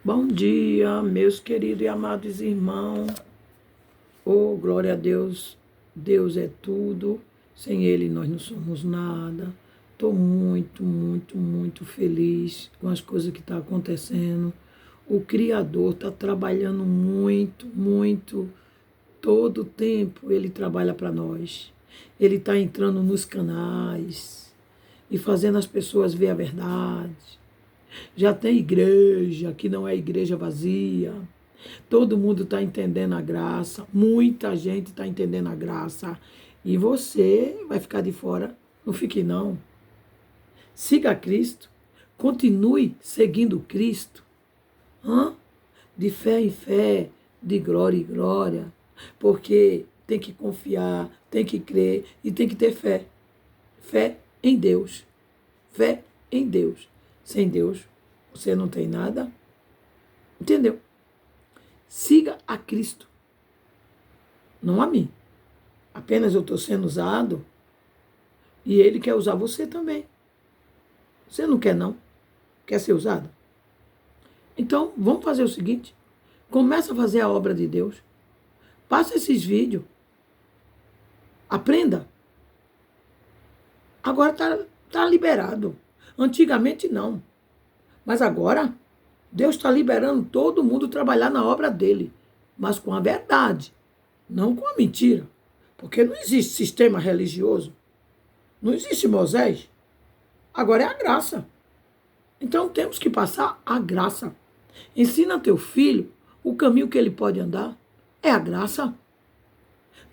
Bom dia, meus queridos e amados irmãos. Oh, glória a Deus. Deus é tudo. Sem Ele nós não somos nada. Estou muito feliz com as coisas que estão acontecendo. O Criador está trabalhando muito. Todo o tempo Ele trabalha para nós. Ele está entrando nos canais e fazendo as pessoas ver a verdade. Já tem igreja que não é igreja vazia. Todo mundo está entendendo a graça. Muita gente está entendendo a graça. E você vai ficar de fora. Não fique não. Siga Cristo. Continue seguindo Cristo. Hã? De fé em fé, de glória em glória. Porque tem que confiar, tem que crer e tem que ter fé. Fé em Deus. Fé em Deus. Sem Deus, você não tem nada. Entendeu? Siga a Cristo. Não a mim. Apenas eu estou sendo usado e Ele quer usar você também. Você não quer, não? Quer ser usado? Então, vamos fazer o seguinte. Começa a fazer a obra de Deus. Passa esses vídeos. Aprenda. Agora tá liberado. Antigamente não. Mas agora, Deus está liberando todo mundo trabalhar na obra dele. Mas com a verdade. Não com a mentira. Porque não existe sistema religioso. Não existe Moisés. Agora é a graça. Então temos que passar a graça. Ensina teu filho o caminho que ele pode andar. É a graça.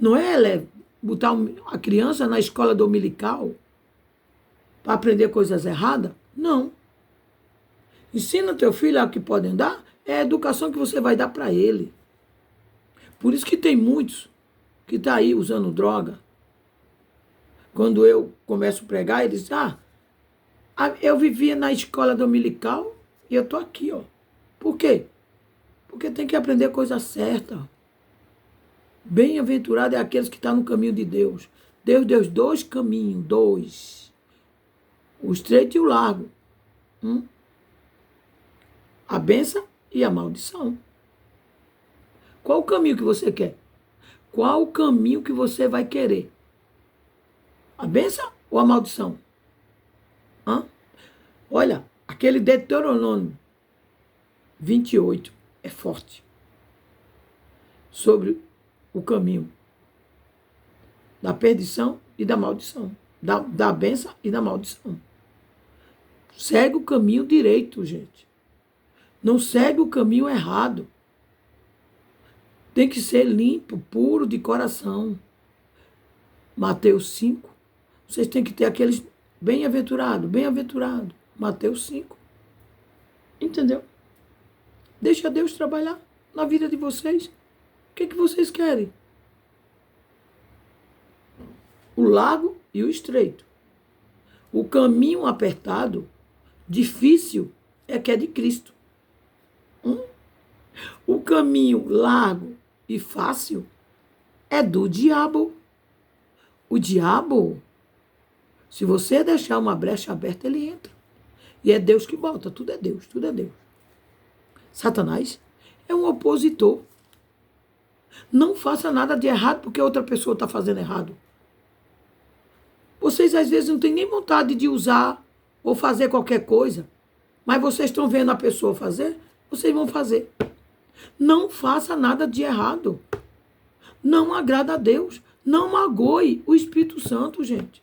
Não é botar a criança na escola dominical para aprender coisas erradas. Não. Ensina teu filho o que pode andar. É a educação que você vai dar para ele. Por isso que tem muitos que estão aí usando droga. Quando eu começo a pregar, eles dizem, eu vivia na escola dominical e eu estou aqui, ó. Por quê? Porque tem que aprender a coisa certa. Bem-aventurado é aqueles que estão no caminho de Deus. Deus deu dois caminhos, dois. O estreito e o largo. A bênção e a maldição. Qual o caminho que você quer? Qual o caminho que você vai querer? A bênção ou a maldição? Olha, aquele Deuteronômio 28 é forte. Sobre o caminho da perdição e da maldição. Da bênção e da maldição. Segue o caminho direito, gente. Não segue o caminho errado. Tem que ser limpo, puro de coração. Mateus 5. Vocês têm que ter aqueles bem-aventurado. Mateus 5. Entendeu? Deixa Deus trabalhar na vida de vocês. O que vocês querem? O largo e o estreito. O caminho apertado, difícil, é que é de Cristo. O caminho largo e fácil é do diabo. O diabo, se você deixar uma brecha aberta, ele entra. E é Deus que bota. Tudo é Deus. Satanás é um opositor. Não faça nada de errado porque outra pessoa está fazendo errado. Vocês às vezes não têm nem vontade de usar ou fazer qualquer coisa, mas vocês estão vendo a pessoa fazer, vocês vão fazer. Não faça nada de errado. Não agrada a Deus. Não magoe o Espírito Santo, gente.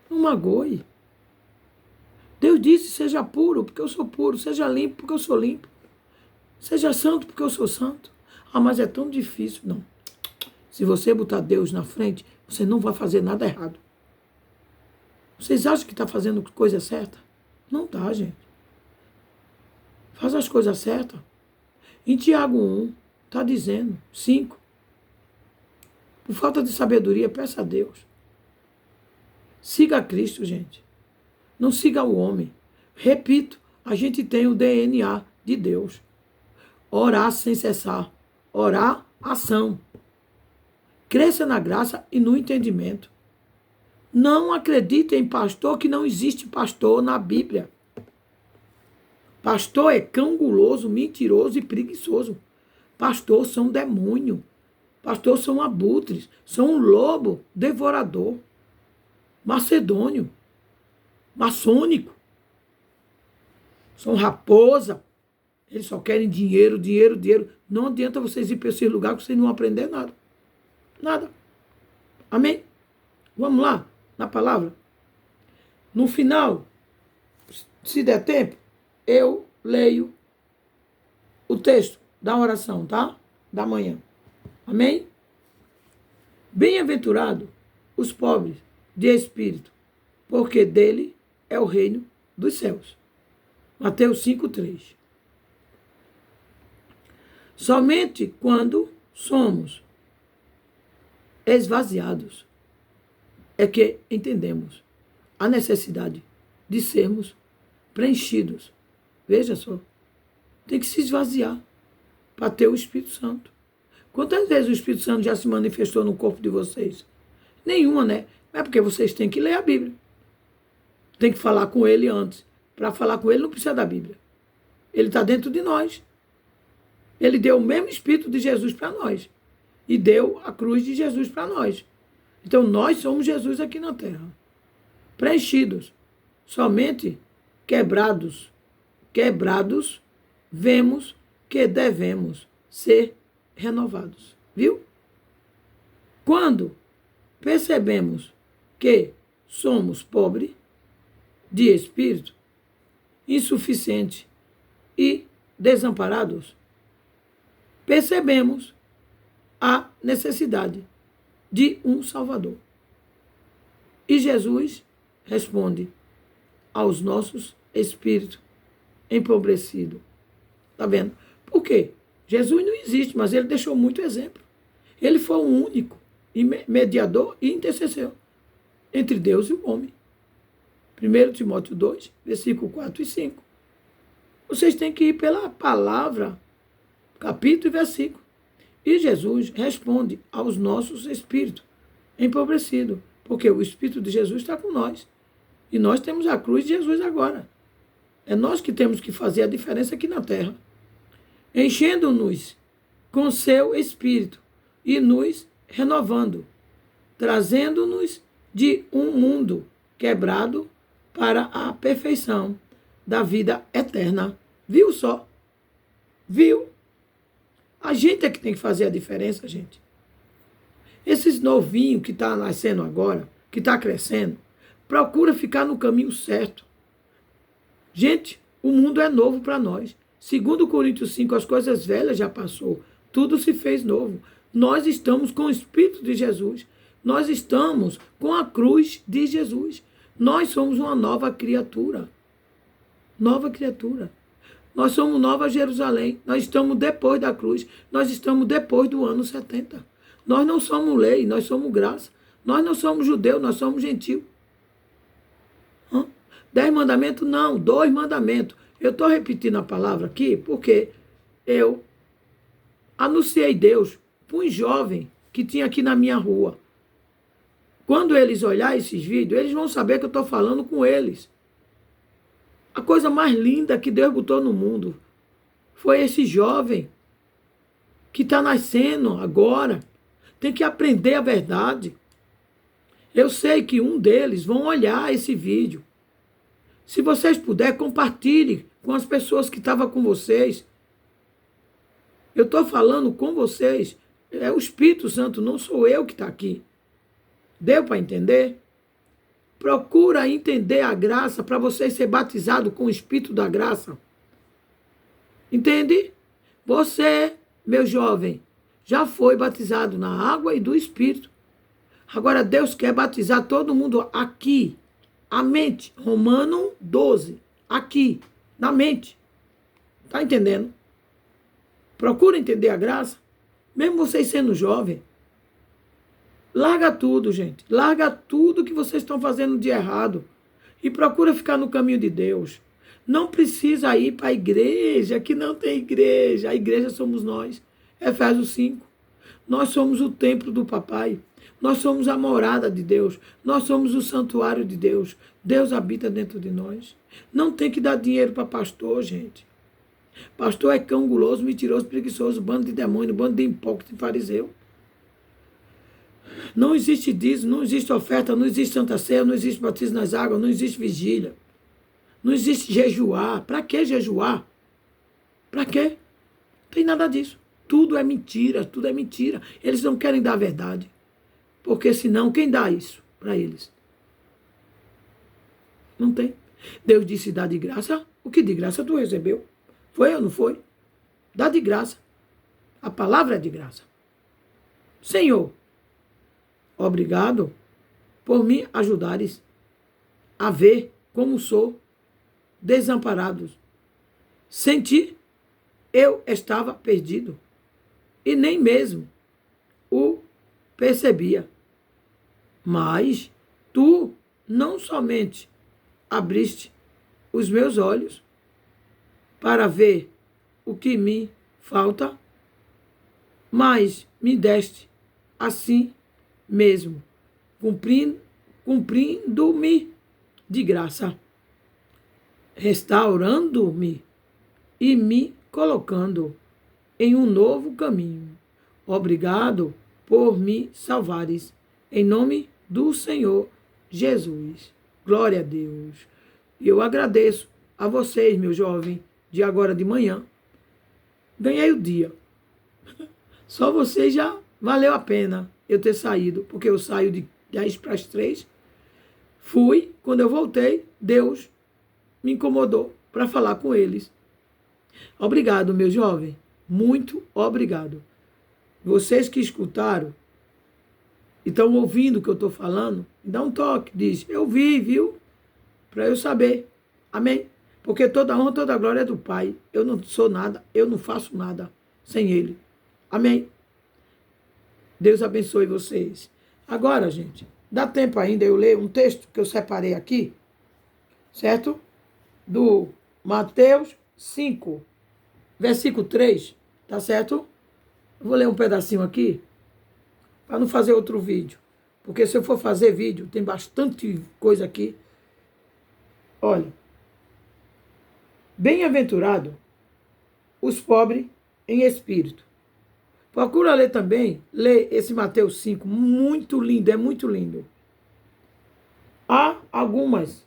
Não magoe. Deus disse, seja puro, porque eu sou puro. Seja limpo, porque eu sou limpo. Seja santo, porque eu sou santo. Mas é tão difícil. Não. Se você botar Deus na frente, você não vai fazer nada errado. Vocês acham que está fazendo coisa certa? Não está, gente. Faz as coisas certas. Em Tiago 1, está dizendo, 5. Por falta de sabedoria, peça a Deus. Siga a Cristo, gente. Não siga o homem. Repito, a gente tem o DNA de Deus. Orar sem cessar. Orar, ação. Cresça na graça e no entendimento. Não acredite em pastor, que não existe pastor na Bíblia. Pastor é cão guloso, mentiroso e preguiçoso. Pastor são demônio. Pastor são abutres. São um lobo devorador. Macedônio. Maçônico. São raposa. Eles só querem dinheiro, dinheiro, dinheiro. Não adianta vocês ir para esse lugar que vocês não vão aprender nada. Nada. Amém? Vamos lá, na palavra. No final, se der tempo, eu leio o texto da oração, tá? Da manhã. Amém? Bem-aventurado os pobres de espírito, porque dele é o reino dos céus. Mateus 5:3. Somente quando somos esvaziados é que entendemos a necessidade de sermos preenchidos. Veja só, tem que se esvaziar para ter o Espírito Santo. Quantas vezes o Espírito Santo já se manifestou no corpo de vocês? Nenhuma, né? É porque vocês têm que ler a Bíblia. Tem que falar com ele antes. Para falar com ele não precisa da Bíblia. Ele está dentro de nós. Ele deu o mesmo Espírito de Jesus para nós. E deu a cruz de Jesus para nós. Então nós somos Jesus aqui na terra. Preenchidos. Somente quebrados. Quebrados, vemos que devemos ser renovados. Viu? Quando percebemos que somos pobres de espírito, insuficientes e desamparados, percebemos a necessidade de um Salvador. E Jesus responde aos nossos espíritos empobrecidos. Está vendo? Por quê? Jesus não existe, mas ele deixou muito exemplo. Ele foi o único mediador e intercessor entre Deus e o homem. 1 Timóteo 2, versículo 4 e 5. Vocês têm que ir pela palavra, capítulo e versículo. E Jesus responde aos nossos espíritos empobrecidos, porque o Espírito de Jesus está com nós. E nós temos a cruz de Jesus agora. É nós que temos que fazer a diferença aqui na terra. Enchendo-nos com seu Espírito e nos renovando, trazendo-nos de um mundo quebrado para a perfeição da vida eterna. Viu só? Viu? A gente é que tem que fazer a diferença, gente. Esses novinhos que estão nascendo agora, que está crescendo, procura ficar no caminho certo. Gente, o mundo é novo para nós. Segundo Coríntios 5, as coisas velhas já passou. Tudo se fez novo. Nós estamos com o Espírito de Jesus. Nós estamos com a cruz de Jesus. Nós somos uma nova criatura. Nova criatura. Nós somos Nova Jerusalém. Nós estamos depois da cruz. Nós estamos depois do ano 70. Nós não somos lei, nós somos graça. Nós não somos judeu, nós somos gentil. 10 mandamentos? Não, 2 mandamentos. Eu estou repetindo a palavra aqui porque eu anunciei Deus para um jovem que tinha aqui na minha rua. Quando eles olharem esses vídeos, eles vão saber que eu estou falando com eles. A coisa mais linda que Deus botou no mundo foi esse jovem que está nascendo agora. Tem que aprender a verdade. Eu sei que um deles vão olhar esse vídeo. Se vocês puderem, compartilhe com as pessoas que estavam com vocês. Eu estou falando com vocês. É o Espírito Santo, não sou eu que está aqui. Deu para entender? Procura entender a graça para você ser batizado com o Espírito da graça. Entende? Você, meu jovem, já foi batizado na água e do Espírito. Agora Deus quer batizar todo mundo aqui. A mente. Romano 12. Aqui. Na mente. Está entendendo? Procura entender a graça. Mesmo vocês sendo jovem. Larga tudo, gente. Larga tudo que vocês estão fazendo de errado. E procura ficar no caminho de Deus. Não precisa ir para a igreja, que não tem igreja. A igreja somos nós. Efésios 5. Nós somos o templo do papai. Nós somos a morada de Deus. Nós somos o santuário de Deus. Deus habita dentro de nós. Não tem que dar dinheiro para pastor, gente. Pastor é cão guloso, mentiroso, preguiçoso, bando de demônio, bando de hipócrita e fariseu. Não existe dízimo, não existe oferta, não existe santa ceia, não existe batismo nas águas, não existe vigília. Não existe jejuar. Para que jejuar? Para quê? Não tem nada disso. Tudo é mentira, tudo é mentira. Eles não querem dar a verdade. Porque senão, quem dá isso para eles? Não tem. Deus disse, dá de graça. O que de graça tu recebeu? Foi ou não foi? Dá de graça. A palavra é de graça. Senhor, obrigado por me ajudares a ver como sou desamparado. Sem ti, eu estava perdido e nem mesmo o percebia. Mas tu não somente abriste os meus olhos para ver o que me falta, mas me deste assim mesmo, cumprindo-me de graça, restaurando-me e me colocando em um novo caminho. Obrigado por me salvares, em nome do Senhor Jesus. Glória a Deus. E eu agradeço a vocês, meu jovem, de agora de manhã. Ganhei o dia. Só vocês já valeu a pena eu ter saído, porque eu saio de 10 para as 3. Fui, quando eu voltei, Deus me incomodou para falar com eles. Obrigado, meu jovem. Muito obrigado. Vocês que escutaram e estão ouvindo o que eu estou falando, me dá um toque, diz, eu vi, viu? Para eu saber. Amém? Porque toda honra, toda glória é do Pai. Eu não sou nada, eu não faço nada sem Ele. Amém? Deus abençoe vocês. Agora, gente, dá tempo ainda eu ler um texto que eu separei aqui, certo? Do Mateus 5, versículo 3, tá certo? Eu vou ler um pedacinho aqui, para não fazer outro vídeo. Porque se eu for fazer vídeo, tem bastante coisa aqui. Olha. Bem-aventurado os pobres em espírito. Procura ler também, lê esse Mateus 5, muito lindo, é muito lindo. Há algumas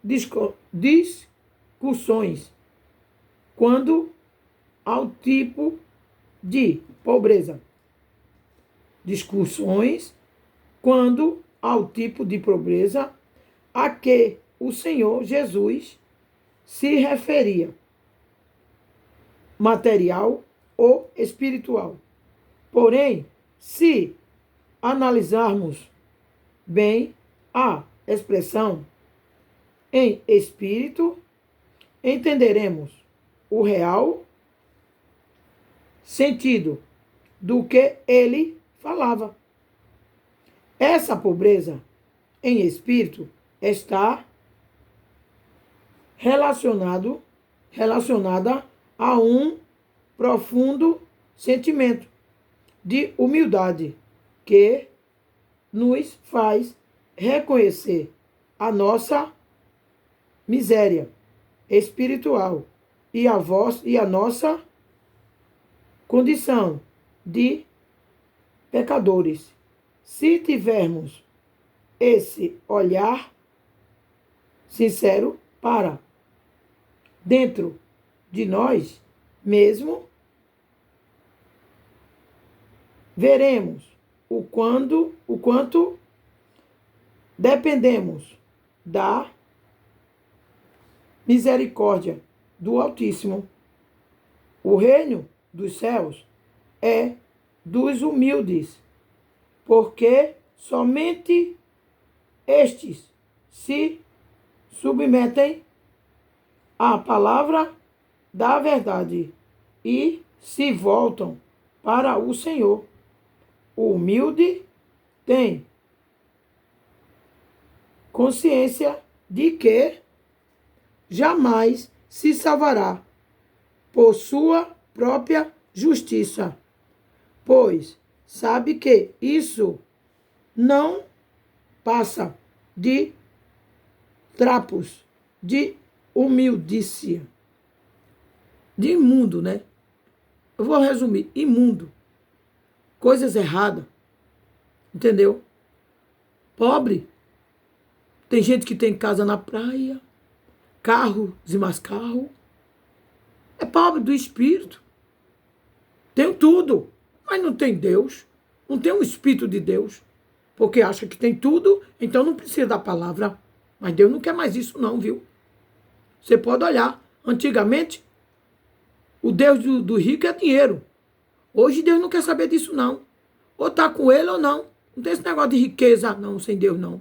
discussões quando ao tipo de pobreza. Discussões quando ao tipo de pobreza a que o Senhor Jesus se referia, material ou espiritual. Porém, se analisarmos bem a expressão em espírito, entenderemos o real sentido do que ele falava. Essa pobreza em espírito está relacionada a um profundo sentimento de humildade que nos faz reconhecer a nossa miséria espiritual e a nossa condição de pecadores. Se tivermos esse olhar sincero para dentro de nós mesmo, veremos o quanto dependemos da misericórdia do Altíssimo. O reino dos céus é dos humildes, porque somente estes se submetem à palavra da verdade e se voltam para o Senhor. O humilde tem consciência de que jamais se salvará por sua própria justiça, pois sabe que isso não passa de trapos de humildícia, de imundo, né? Eu vou resumir, imundo, coisas erradas, entendeu? Pobre, tem gente que tem casa na praia, carros e mais carro, é pobre do espírito, tem tudo, mas não tem Deus, não tem um espírito de Deus, porque acha que tem tudo, então não precisa da palavra, mas Deus não quer mais isso não, viu? Você pode olhar, antigamente, o Deus do rico é dinheiro. Hoje Deus não quer saber disso, não. Ou está com ele ou não. Não tem esse negócio de riqueza, não, sem Deus, não.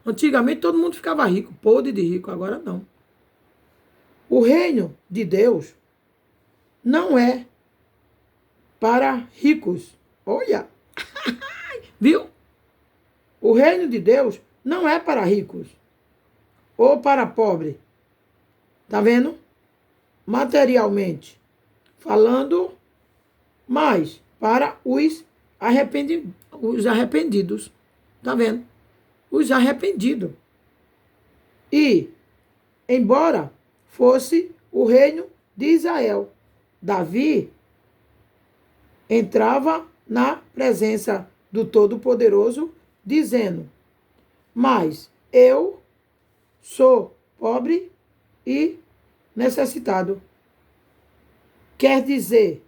Antigamente todo mundo ficava rico, podre de rico, agora não. O reino de Deus não é para ricos. Olha, viu? O reino de Deus não é para ricos ou para pobres. Tá vendo? Materialmente falando, mas para os arrependidos. Tá vendo? Os arrependidos. E, embora fosse o reino de Israel, Davi entrava na presença do Todo-Poderoso, dizendo: mas eu sou pobre e necessitado. Quer dizer,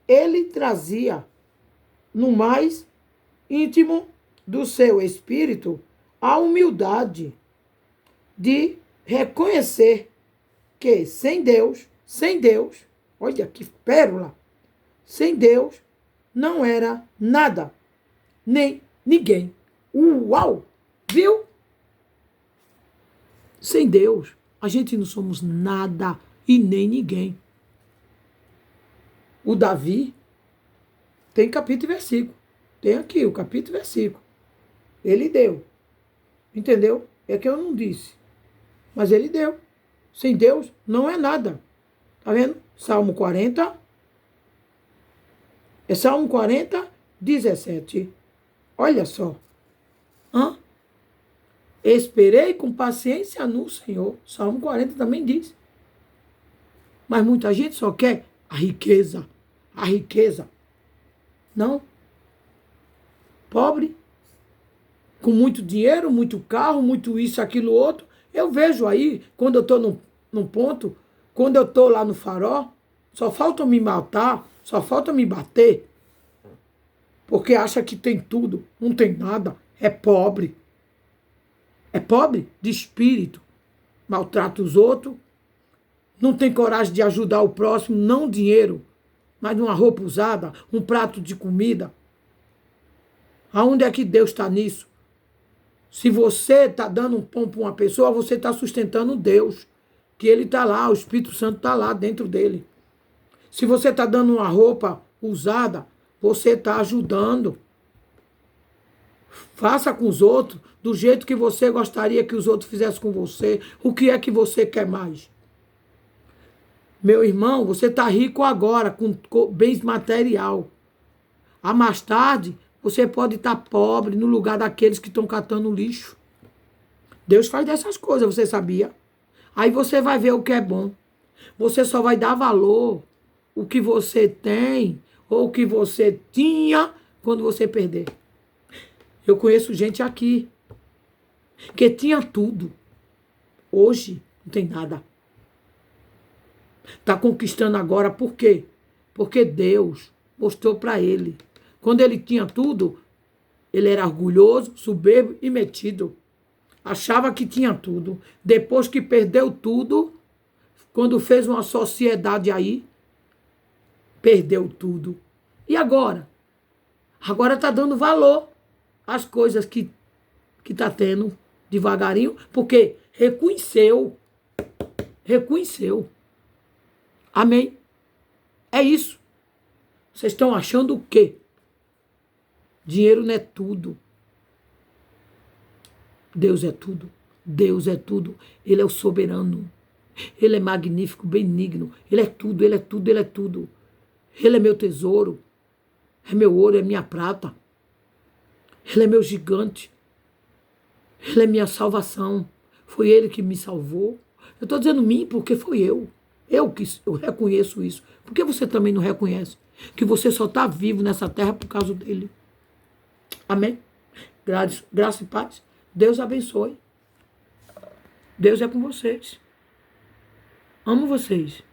ele trazia no mais íntimo do seu espírito a humildade de reconhecer que sem Deus, olha que pérola, sem Deus não era nada, nem ninguém. Uau! Viu? Sem Deus, a gente não somos nada e nem ninguém. O Davi tem capítulo e versículo. Tem aqui o capítulo e versículo. Ele deu. Entendeu? É que eu não disse. Mas ele deu. Sem Deus não é nada. Tá vendo? Salmo 40. É Salmo 40, 17. Olha só. Hã? Esperei com paciência no Senhor. Salmo 40 também diz. Mas muita gente só quer a riqueza. A riqueza. Não. Pobre. Com muito dinheiro, muito carro, muito isso, aquilo, outro. Eu vejo aí, quando eu estou num ponto, quando eu estou lá no farol, só falta me matar, só falta me bater. Porque acha que tem tudo. Não tem nada. É pobre. É pobre de espírito. Maltrata os outros. Não tem coragem de ajudar o próximo, não dinheiro, mas uma roupa usada, um prato de comida. Aonde é que Deus está nisso? Se você está dando um pão para uma pessoa, você está sustentando Deus. Que Ele está lá, o Espírito Santo está lá dentro dele. Se você está dando uma roupa usada, você está ajudando. Faça com os outros do jeito que você gostaria que os outros fizessem com você. O que é que você quer mais? Meu irmão, você está rico agora, com bens material. A mais tarde, você pode estar pobre no lugar daqueles que estão catando lixo. Deus faz dessas coisas, você sabia? Aí você vai ver o que é bom. Você só vai dar valor o que você tem ou o que você tinha quando você perder. Eu conheço gente aqui que tinha tudo. Hoje não tem nada. Está conquistando agora, por quê? Porque Deus mostrou para ele. Quando ele tinha tudo, ele era orgulhoso, soberbo e metido. Achava que tinha tudo. Depois que perdeu tudo, quando fez uma sociedade aí, perdeu tudo. E agora? Agora está dando valor às coisas que está tendo devagarinho, porque reconheceu. Reconheceu. Amém? É isso. Vocês estão achando o quê? Dinheiro não é tudo. Deus é tudo. Deus é tudo. Ele é o soberano. Ele é magnífico, benigno. Ele é tudo, ele é tudo, ele é tudo. Ele é meu tesouro. É meu ouro, é minha prata. Ele é meu gigante. Ele é minha salvação. Foi Ele que me salvou. Eu estou dizendo mim porque foi eu. Eu reconheço isso. Por que você também não reconhece? Que você só está vivo nessa terra por causa dele. Amém? Graça e paz. Deus abençoe. Deus é com vocês. Amo vocês.